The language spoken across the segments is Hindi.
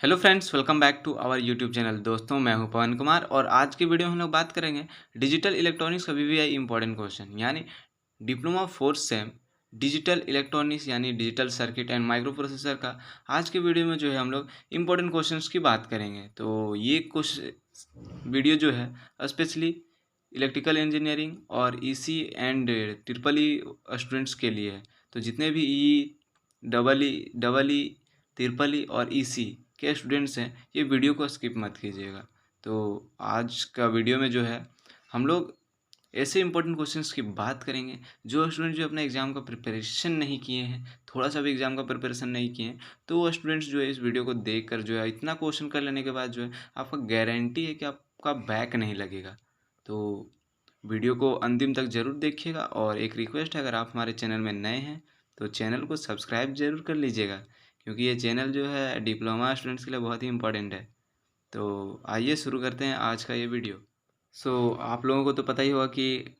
Hello friends, welcome back to our YouTube channel. दोस्तों, मैं हूं पवन कुमार और आज की वीडियो में हम लोग बात करेंगे डिजिटल इलेक्ट्रॉनिक्स का वीवीआई इंपॉर्टेंट क्वेश्चन यानी diploma fourth sem digital electronics यानी digital circuit and microprocessor का आज के वीडियो में जो है हम लोग इंपॉर्टेंट क्वेश्चंस की बात करेंगे। तो ये क्वेश्चन वीडियो जो है स्पेशली इलेक्ट्रिकल इंजीनियरिंग और EC and triple E students के लिए है। तो जितने भी डबल ई ट्रिपल ई और ईसी के स्टूडेंट्स हैं, ये वीडियो को स्किप मत कीजिएगा। तो आज का वीडियो में जो है हम लोग ऐसे इंपॉर्टेंट क्वेश्चंस की बात करेंगे जो स्टूडेंट जो अपने एग्ज़ाम का प्रिपरेशन नहीं किए हैं, थोड़ा सा भी एग्ज़ाम का प्रिपरेशन नहीं किए हैं, तो वो स्टूडेंट्स जो है इस वीडियो को देखकर जो है इतना क्वेश्चन कर लेने के बाद जो है आपका गारंटी है कि आपका बैक नहीं लगेगा। तो वीडियो को अंतिम तक ज़रूर देखिएगा और एक रिक्वेस्ट है, अगर आप हमारे चैनल में नए हैं तो चैनल को सब्सक्राइब ज़रूर कर लीजिएगा, क्योंकि ये चैनल जो है डिप्लोमा स्टूडेंट्स के लिए बहुत ही इंपॉर्टेंट है। तो आइए शुरू करते हैं आज का ये वीडियो। आप लोगों को तो पता ही होगा कि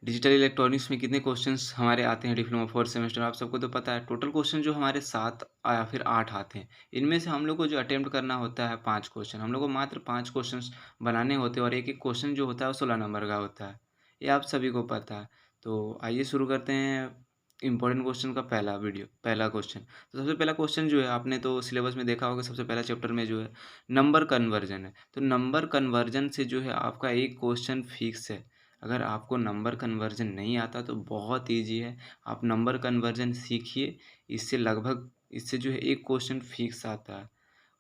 डिजिटल इलेक्ट्रॉनिक्स में कितने क्वेश्चंस हमारे आते हैं डिप्लोमा फोर्थ सेमेस्टर। आप सबको तो पता है टोटल क्वेश्चन जो हमारे 7 या फिर 8 आते हैं। इनमें से हम लोग को जो अटेम्प्ट करना होता है 5 क्वेश्चन, हम लोग को मात्र 5 क्वेश्चन बनाने होते हैं और एक एक क्वेश्चन जो होता है वो 16 नंबर का होता है। ये आप सभी को पता है। तो आइए शुरू करते हैं इंपॉर्टेंट क्वेश्चन का पहला क्वेश्चन। तो सबसे पहला क्वेश्चन जो है आपने तो सिलेबस में देखा होगा, सबसे पहला चैप्टर में जो है नंबर कन्वर्जन है। तो नंबर कन्वर्जन से जो है आपका एक क्वेश्चन फिक्स है। अगर आपको नंबर कन्वर्जन नहीं आता तो बहुत ईजी है, आप नंबर कन्वर्जन सीखिए। इससे जो है एक क्वेश्चन फिक्स आता है।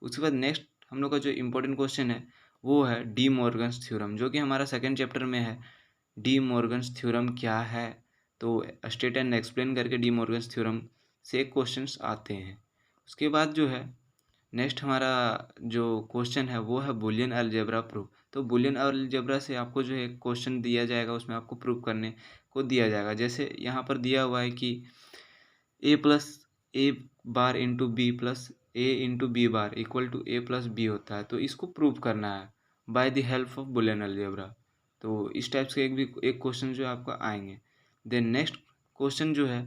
उसके बाद नेक्स्ट हम लोग का जो इम्पोर्टेंट क्वेश्चन है वो है डी मॉर्गन्स थ्योरम, जो कि हमारा सेकंड चैप्टर में है। डी मॉर्गन्स थ्योरम क्या है? तो स्टेट एंड एक्सप्लेन करके डी मॉर्गन्स थ्योरम से क्वेश्चंस आते हैं। उसके बाद जो है नेक्स्ट हमारा जो क्वेश्चन है वो है बुलियन अलजेब्रा प्रूफ। तो बुलियन अलजेब्रा से आपको जो है क्वेश्चन दिया जाएगा, उसमें आपको प्रूव करने को दिया जाएगा। जैसे यहाँ पर दिया हुआ है कि A plus A bar into B plus A into B bar equal to A plus B होता है, तो इसको प्रूव करना है by the help of Boolean algebra. तो इस टाइप से एक क्वेश्चन जो है आपका आएंगे। देन नेक्स्ट क्वेश्चन जो है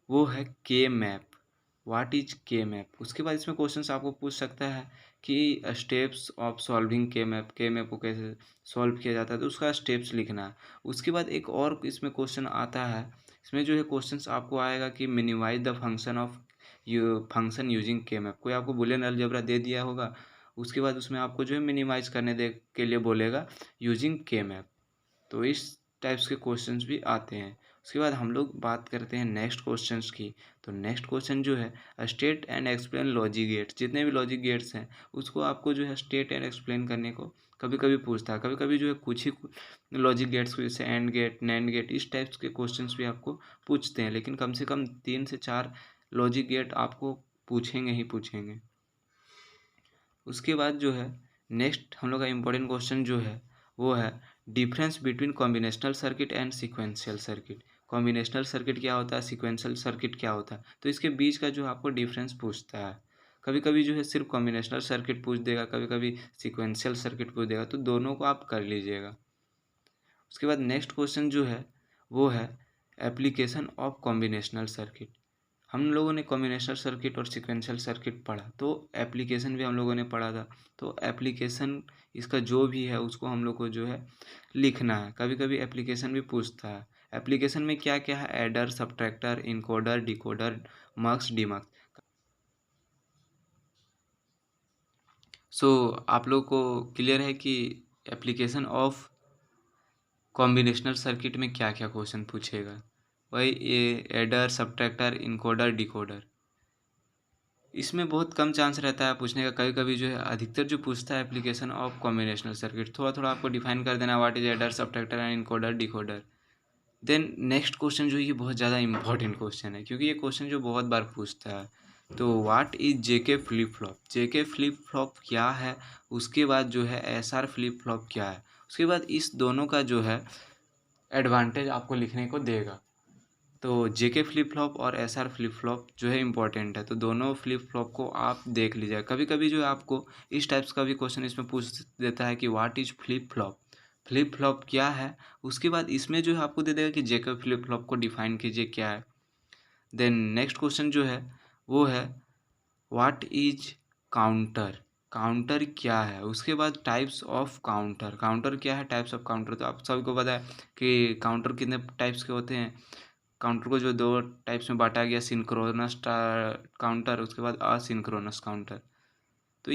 वो है के मैप। व्हाट इज के मैप? उसके बाद इसमें क्वेश्चंस आपको पूछ सकता है कि स्टेप्स ऑफ सॉल्विंग के मैप को कैसे सॉल्व किया जाता है, तो उसका स्टेप्स लिखना है। उसके बाद एक और इसमें क्वेश्चन आता है, इसमें जो है क्वेश्चंस आपको आएगा कि मिनिमाइज द फंक्शन यूजिंग के मैप। कोई आपको बुलियन अलजेब्रा दे दिया होगा, उसके बाद उसमें आपको जो है मिनिमाइज करने दे के लिए बोलेगा यूजिंग के मैप। तो इस टाइप्स के क्वेश्चंस भी आते हैं। उसके बाद हम लोग बात करते हैं नेक्स्ट क्वेश्चंस की। तो नेक्स्ट क्वेश्चन जो है state and explain logic gates. जितने भी लॉजिक गेट्स हैं उसको आपको जो है स्टेट एंड एक्सप्लेन करने को कभी कभी पूछता है। कभी कभी जो है कुछ ही लॉजिक गेट्स को, जैसे एंड गेट, नैंड गेट, इस टाइप्स के क्वेश्चंस भी आपको पूछते हैं, लेकिन कम से कम 3 से 4 लॉजिक गेट आपको पूछेंगे ही पूछेंगे। उसके बाद जो है नेक्स्ट हम लोग का इम्पोर्टेंट क्वेश्चन जो है वो है difference between combinational circuit and sequential circuit. Combinational circuit क्या होता है, सीक्वेंशियल सर्किट क्या होता है, तो इसके बीच का जो आपको डिफरेंस पूछता है। कभी कभी जो है सिर्फ कॉम्बिनेशनल सर्किट पूछ देगा, कभी कभी सीक्वेंशियल सर्किट पूछ देगा, तो दोनों को आप कर लीजिएगा। उसके बाद नेक्स्ट क्वेश्चन जो है वो है एप्लीकेशन ऑफ कॉम्बिनेशनल सर्किट। हम लोगों ने कॉम्बिनेशनल सर्किट और सीक्वेंशियल सर्किट पढ़ा, तो एप्लीकेशन भी हम लोगों ने पढ़ा था। तो एप्लीकेशन इसका जो भी है उसको हम लोग को जो है लिखना है। कभी कभी एप्लीकेशन भी पूछता है। एप्लीकेशन में क्या क्या है? Adder, subtractor, encoder, decoder, mux, demux. आप लोग को क्लियर है कि एप्लीकेशन ऑफ कॉम्बिनेशनल सर्किट में क्या क्या क्वेश्चन पूछेगा? वही ये एडर, सब्ट्रैक्टर, इनकोडर, डिकोडर। इसमें बहुत कम चांस रहता है पूछने का। कभी कभी जो है अधिकतर जो पूछता है एप्लीकेशन ऑफ कॉम्बिनेशनल सर्किट। थोड़ा थोड़ा आपको डिफाइन कर देना, what is adder, subtractor and encoder, decoder. Then next question जो है ये बहुत ज़्यादा इंपॉर्टेंट क्वेश्चन है, क्योंकि ये क्वेश्चन जो बहुत बार पूछता है। तो what is JK flip flop? JK flip flop क्या है? उसके बाद जो है एसआर फ्लिप फ्लॉप क्या है? उसके बाद इस दोनों का जो है एडवांटेज आपको लिखने को देगा। तो जेके फ्लिप फ्लॉप और एसआर फ्लिप फ्लॉप जो है इंपॉर्टेंट है, तो दोनों फ्लिप फ्लॉप को आप देख लीजिए। कभी कभी जो है आपको इस टाइप्स का भी क्वेश्चन इसमें पूछ देता है कि what is flip flop, flip flop क्या है? उसके बाद इसमें जो है आपको दे देगा कि जेके फ्लिप फ्लॉप को डिफाइन कीजिए क्या है। देन नेक्स्ट क्वेश्चन जो है वो है व्हाट इज काउंटर। काउंटर क्या है, उसके बाद टाइप्स ऑफ काउंटर। काउंटर क्या है, टाइप्स ऑफ काउंटर। तो आप सभी को पता है कि काउंटर कितने टाइप्स के होते हैं। काउंटर को जो दो टाइप्स में बांटा गया, सिंक्रोनस काउंटर, उसके बाद असिंक्रोनस काउंटर। तो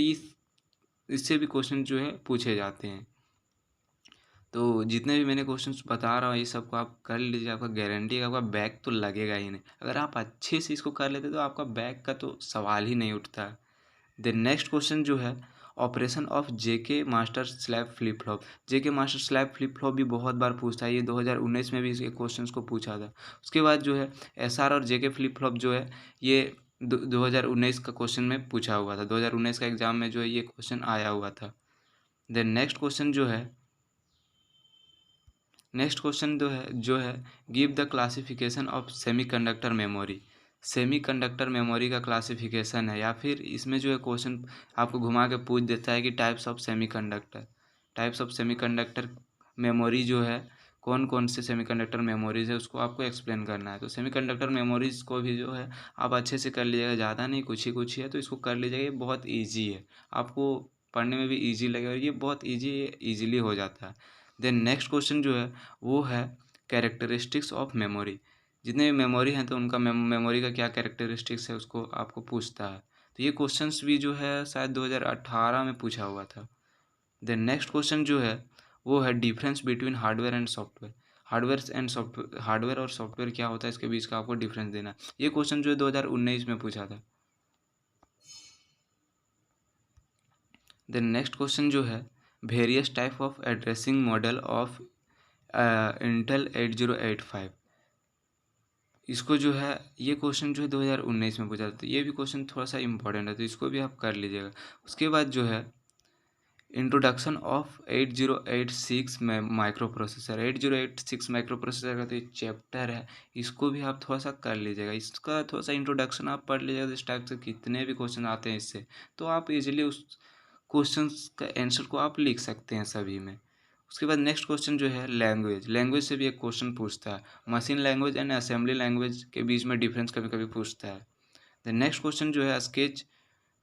इससे भी क्वेश्चन जो है पूछे जाते हैं। तो जितने भी मैंने क्वेश्चंस बता रहा हूँ ये सबको आप कर लीजिए, आपका गारंटी है आपका बैक तो लगेगा ही नहीं। अगर आप अच्छे से इसको कर लेते तो आपका बैक का तो सवाल ही नहीं उठता। देन नेक्स्ट क्वेश्चन जो है, operation of JK master slab flip flop. JK master slab flip flop भी बहुत बार पूछता है, ये 2019 में भी इसके क्वेश्चंस को पूछा था। उसके बाद जो है एसआर और जेके फ्लिप फ्लॉप जो है ये 2019 का क्वेश्चन में पूछा हुआ था। 2019 का एग्जाम में जो है ये क्वेश्चन आया हुआ था। देन नेक्स्ट क्वेश्चन जो है give the classification of semiconductor memory. Semiconductor memory का क्लासिफिकेशन है, या फिर इसमें जो है क्वेश्चन आपको घुमा के पूछ देता है कि टाइप्स ऑफ सेमीकंडक्टर मेमोरी जो है कौन कौन से सेमीकंडक्टर मेमोरीज है उसको आपको एक्सप्लेन करना है। तो सेमीकंडक्टर मेमोरीज को भी जो है आप अच्छे से कर लीजिएगा, ज़्यादा नहीं कुछ ही है, तो इसको कर लीजिएगा। ये बहुत ईजी है, आपको पढ़ने में भी ईजी लगेगा और ये बहुत ईजीली हो जाता है। देन नेक्स्ट क्वेश्चन जो है वो है कैरेक्टरिस्टिक्स ऑफ मेमोरी। जितने भी मेमोरी हैं तो उनका मेमोरी का क्या कैरेक्टरिस्टिक्स है उसको आपको पूछता है। तो ये क्वेश्चंस भी जो है शायद 2018 में पूछा हुआ था। देन नेक्स्ट क्वेश्चन जो है वो है difference between hardware and software. Hardware और सॉफ्टवेयर क्या होता है, इसके बीच का आपको डिफरेंस देना। ये क्वेश्चन जो है 2019 में पूछा था। देन नेक्स्ट क्वेश्चन जो है various type of addressing model of Intel 8085। इसको जो है ये क्वेश्चन जो है 2019 में पूछा था। तो ये भी क्वेश्चन थोड़ा सा इंपॉर्टेंट है, तो इसको भी आप कर लीजिएगा। उसके बाद जो है इंट्रोडक्शन ऑफ 8086 में माइक्रो प्रोसेसर। 8086 माइक्रो प्रोसेसर का तो एक चैप्टर है, इसको भी आप थोड़ा सा कर लीजिएगा। इसका थोड़ा सा इंट्रोडक्शन आप पढ़ लीजिएगा, तो इस टाइप से कितने भी क्वेश्चन आते हैं इससे, तो आप इजीली उस क्वेश्चंस का आंसर को आप लिख सकते हैं सभी में। उसके बाद नेक्स्ट क्वेश्चन जो है लैंग्वेज। लैंग्वेज से भी एक क्वेश्चन पूछता है। Machine language and assembly language के बीच में डिफरेंस कभी कभी पूछता है। द नेक्स्ट क्वेश्चन जो है sketch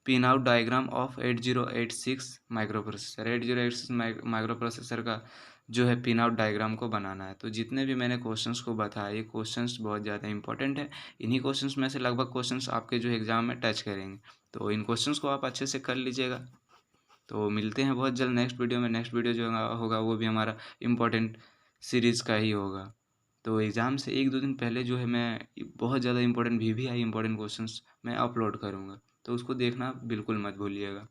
pin out diagram of 8086 micro processor. 8086 micro processor का जो है पिन आउट डायग्राम को बनाना है। तो जितने भी मैंने क्वेश्चंस को बताया ये क्वेश्चंस बहुत ज़्यादा इंपॉर्टेंट है। इन्हीं क्वेश्चंस में से लगभग क्वेश्चंस आपके जो एग्जाम में टच करेंगे, तो इन क्वेश्चंस को आप अच्छे से कर लीजिएगा। तो मिलते हैं बहुत जल्द नेक्स्ट वीडियो में। नेक्स्ट वीडियो जो होगा वो भी हमारा इम्पोर्टेंट सीरीज़ का ही होगा। तो एग्ज़ाम से एक दो दिन पहले जो है मैं बहुत ज़्यादा इंपॉर्टेंट VVI इंपॉर्टेंट क्वेश्चंस मैं अपलोड करूँगा, तो उसको देखना बिल्कुल मत भूलिएगा।